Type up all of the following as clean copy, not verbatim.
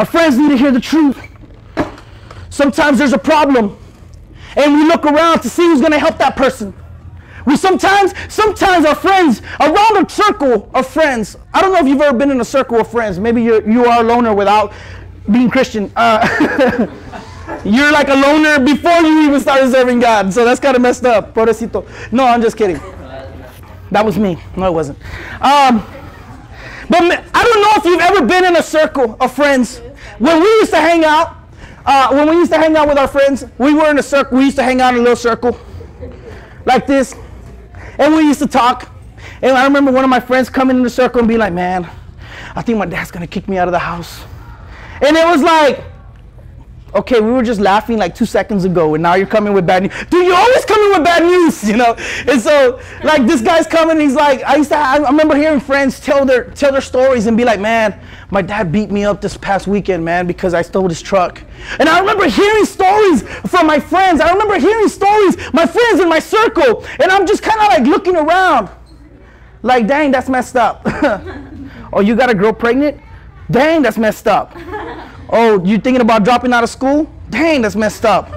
Our friends need to hear the truth. Sometimes there's a problem, and we look around to see who's going to help that person. We sometimes our friends, around a circle of friends, I don't know if you've ever been in a circle of friends. Maybe you are a loner without being Christian. You're like a loner before you even started serving God, so that's kind of messed up. Pobrecito. No, I'm just kidding. That was me. No, it wasn't. But I don't know if you've ever been in a circle of friends. When we used to hang out, with our friends, we were in a circle. We used to hang out in a little circle like this, and we used to talk. And I remember one of my friends coming in the circle and be like, "Man, I think my dad's gonna kick me out of the house." And it was like, okay, we were just laughing like 2 seconds ago, and now you're coming with bad news. Dude, you're always coming with bad news, you know? And so, like, this guy's coming, he's like, I remember hearing friends tell their stories and be like, "Man, my dad beat me up this past weekend, man, because I stole his truck." And I remember hearing stories from my friends. I remember hearing stories, my friends in my circle, and I'm just kind of like looking around, like, dang, that's messed up. Oh, you got a girl pregnant? Dang, that's messed up. Oh, you thinking about dropping out of school? Dang, that's messed up.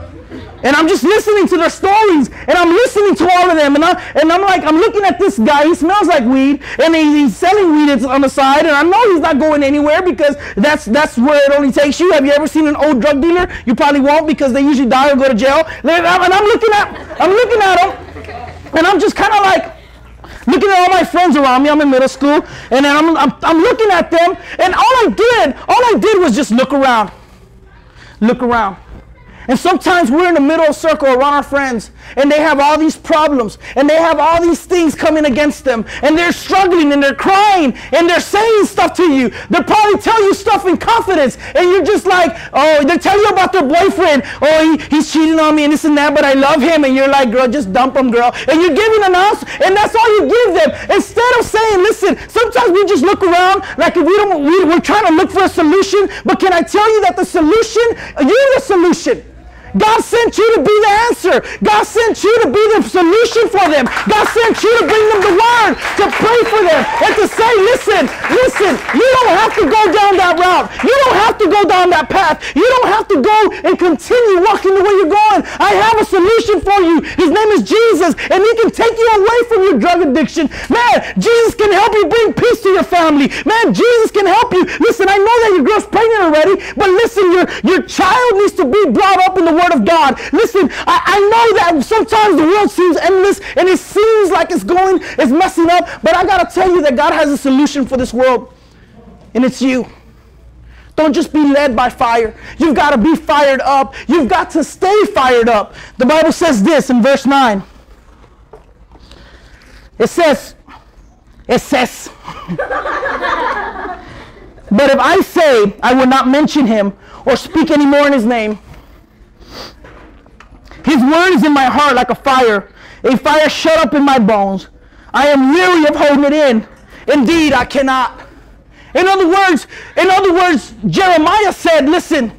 And I'm just listening to their stories, and I'm listening to all of them, and I'm like, I'm looking at this guy. He smells like weed, and he's selling weed on the side, and I know he's not going anywhere because that's where it only takes you. Have you ever seen an old drug dealer? You probably won't, because they usually die or go to jail. And I'm looking at him, and I'm just kind of like looking at all my friends around me. I'm in middle school, and then I'm looking at them, and all I did was just look around. And sometimes we're in the middle of a circle around our friends, and they have all these problems, and they have all these things coming against them, and they're struggling, and they're crying, and they're saying stuff to you. They'll probably tell you stuff in confidence, and you're just like, oh, they tell you about their boyfriend. Oh, he's cheating on me and this and that, but I love him. And you're like, girl, just dump him, girl. And you're giving an ounce, and that's all you give them. Instead of saying, listen, sometimes we just look around like if we're trying to look for a solution, but can I tell you that the solution, you're the solution. God sent you to be the answer. God sent you to be the solution for them. God sent you to bring them the word, to pray for them, and to say, listen, you don't have to go down that route. You don't have to go down that path. You don't have to go and continue walking the way you're going. I have a solution for you. His name is Jesus, and he can take you away from your drug addiction. Man, Jesus can help you bring peace to your family. Man, Jesus can help you. Listen, I know that your girl's pregnant already, but listen, your child needs to be brought up in the word of God. Listen, I know that sometimes the world seems endless and it seems like it's messing up, but I gotta tell you that God has a solution for this world, and it's you. Don't just be led by fire. You've got to be fired up. You've got to stay fired up. The Bible says this in verse 9. It says, but if I say I will not mention him or speak any more in his name, his word is in my heart like a fire shut up in my bones. I am weary of holding it in. Indeed, I cannot. In other words, Jeremiah said, listen,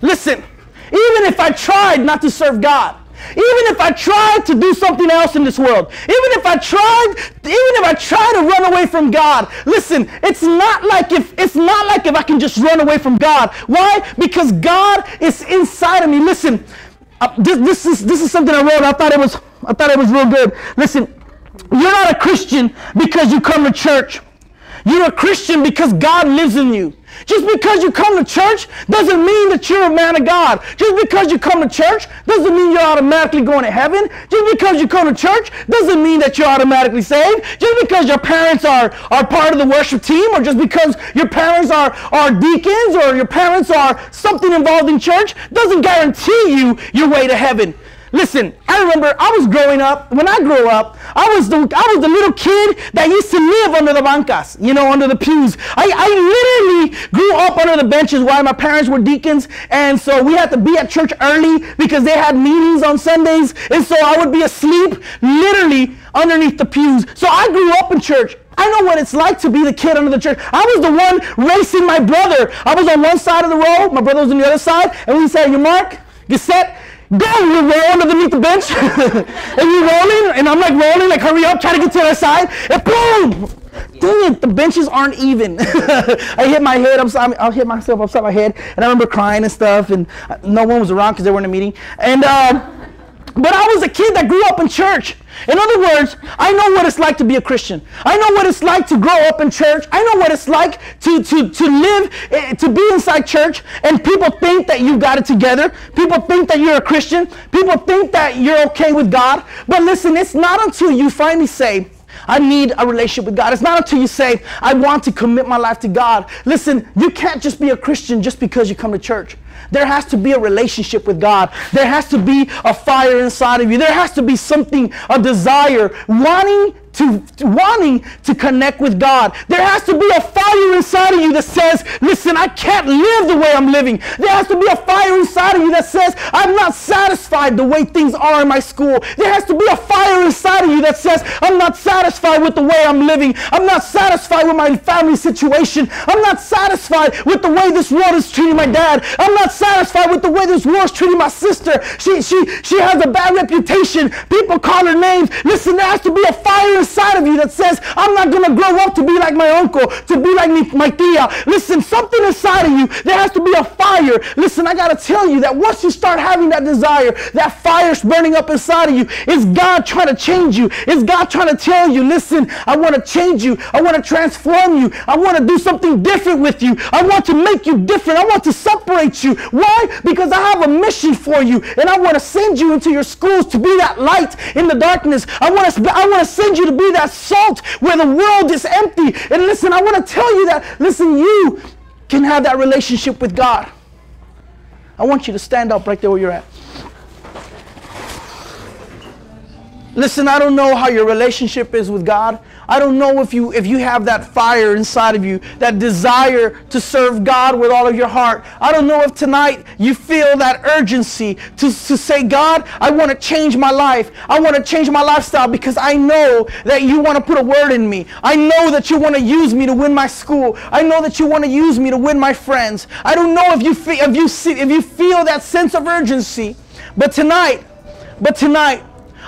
even if I tried not to serve God, even if I tried to do something else in this world, even if I tried to run away from God, listen, it's not like if I can just run away from God. Why? Because God is inside of me. Listen, this is something I wrote. I thought it was real good. Listen, you're not a Christian because you come to church. You're a Christian because God lives in you. Just because you come to church doesn't mean that you're a man of God. Just because you come to church doesn't mean you're automatically going to heaven. Just because you come to church doesn't mean that you're automatically saved. Just because your parents are part of the worship team, or just because your parents are deacons, or your parents are something involved in church, doesn't guarantee you your way to heaven. Listen, I remember I was growing up. When I grew up, I was the little kid that used to live under the bancas, under the pews. I literally grew up under the benches while my parents were deacons, and so we had to be at church early because they had meetings on Sundays, and so I would be asleep literally underneath the pews. So I grew up in church. I know what it's like to be the kid under the church. I was the one racing my brother. I was on one side of the row, my brother was on the other side, and we said, "You mark, get set, go." You roll underneath the bench, and you're rolling, and I'm like rolling, like hurry up, try to get to the other side, and boom! Dang it, the benches aren't even. I hit my head upside. I hit myself upside my head, and I remember crying and stuff, and no one was around because they were in a meeting. And but I was a kid that grew up in church. In other words, I know what it's like to be a Christian. I know what it's like to grow up in church. I know what it's like to live, to be inside church, and people think that you got it together. People think that you're a Christian. People think that you're okay with God. But listen, it's not until you finally say, I need a relationship with God. It's not until you say, I want to commit my life to God. Listen, you can't just be a Christian just because you come to church. There has to be a relationship with God. There has to be a fire inside of you. There has to be something, a desire, wanting to connect with God. There has to be a fire inside of you that says, listen, I can't live the way I'm living. There has to be a fire inside of you that says, I'm not satisfied the way things are in my school. There has to be a fire inside of you that says, I'm not satisfied with the way I'm living. I'm not satisfied with my family situation. I'm not satisfied with the way this world is treating my dad. I'm not satisfied with the way this world is treating my sister. She has a bad reputation. People call her names. Listen, there has to be a fire inside of you that says, I'm not going to grow up to be like my uncle, to be like my tia. Listen, something inside of you, there has to be a fire. Listen, I got to tell you that once you start having that desire, that fire's burning up inside of you, it's God trying to change you. It's God trying to tell you, listen, I want to change you. I want to transform you. I want to do something different with you. I want to make you different. I want to separate you. Why? Because I have a mission for you, and I want to send you into your schools to be that light in the darkness. I want to send you to be that salt where the world is empty. And listen, I want to tell you that, listen, you can have that relationship with God. I want you to stand up right there where you're at. Listen, I don't know how your relationship is with God. I don't know if you have that fire inside of you, that desire to serve God with all of your heart. I don't know if tonight you feel that urgency to say, God, I want to change my life. I want to change my lifestyle because I know that you want to put a word in me. I know that you want to use me to win my school. I know that you want to use me to win my friends. I don't know if you feel that sense of urgency. But tonight,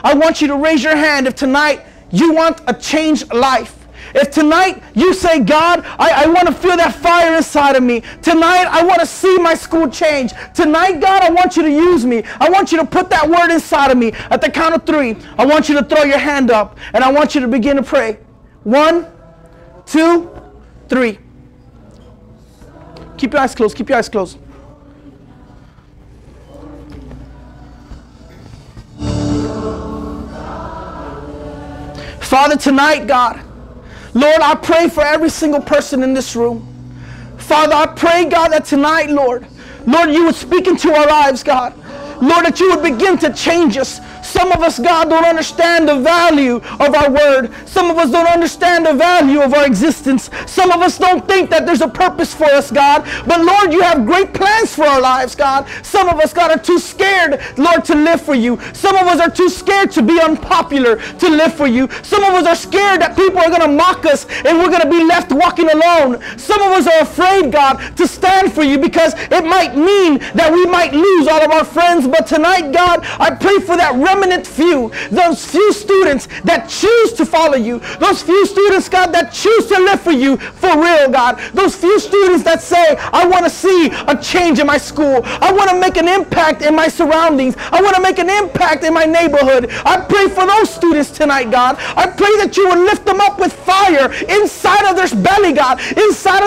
I want you to raise your hand if tonight you want a changed life. If tonight you say, God, I want to feel that fire inside of me. Tonight I want to see my school change. Tonight, God, I want you to use me. I want you to put that word inside of me. At the count of 3, I want you to throw your hand up and I want you to begin to pray. 1, 2, 3. Keep your eyes closed. Keep your eyes closed. Father, tonight, God, Lord, I pray for every single person in this room. Father, I pray, God, that tonight, Lord, you would speak into our lives, God. Lord, that you would begin to change us. Some of us, God, don't understand the value of our word. Some of us don't understand the value of our existence. Some of us don't think that there's a purpose for us, God. But Lord, you have great plans for our lives, God. Some of us, God, are too scared, Lord, to live for you. Some of us are too scared to be unpopular to live for you. Some of us are scared that people are going to mock us and we're going to be left walking alone. Some of us are afraid, God, to stand for you because it might mean that we might lose all of our friends. But tonight, God, I pray for that remnant few, those few students that choose to follow you, those few students, God, that choose to live for you for real, God, those few students that say, I want to see a change in my school, I want to make an impact in my surroundings, I want to make an impact in my neighborhood. I pray for those students tonight, God. I pray that you would lift them up with fire inside of their belly, God, inside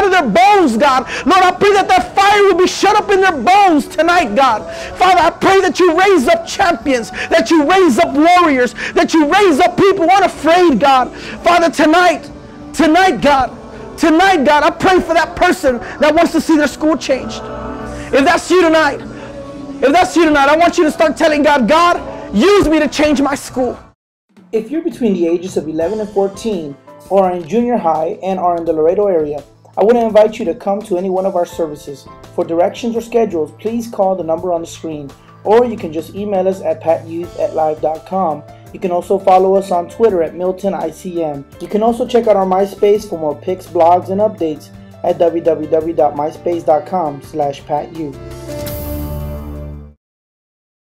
of their bones, God. Lord, I pray that that fire will be shut up in their bones tonight, God. Father, I pray that you raise up champions, that you raise up warriors, that you raise up people unafraid, God. Father, tonight, God, I pray for that person that wants to see their school changed. If that's you tonight, I want you to start telling God, God, use me to change my school. If you're between the ages of 11 and 14 or are in junior high and are in the Laredo area, I want to invite you to come to any one of our services. For directions or schedules, please call the number on the screen, or you can just email us at patyouth@live.com. You can also follow us on Twitter at MiltonICM. You can also check out our MySpace for more pics, blogs, and updates at www.myspace.com/patyouth.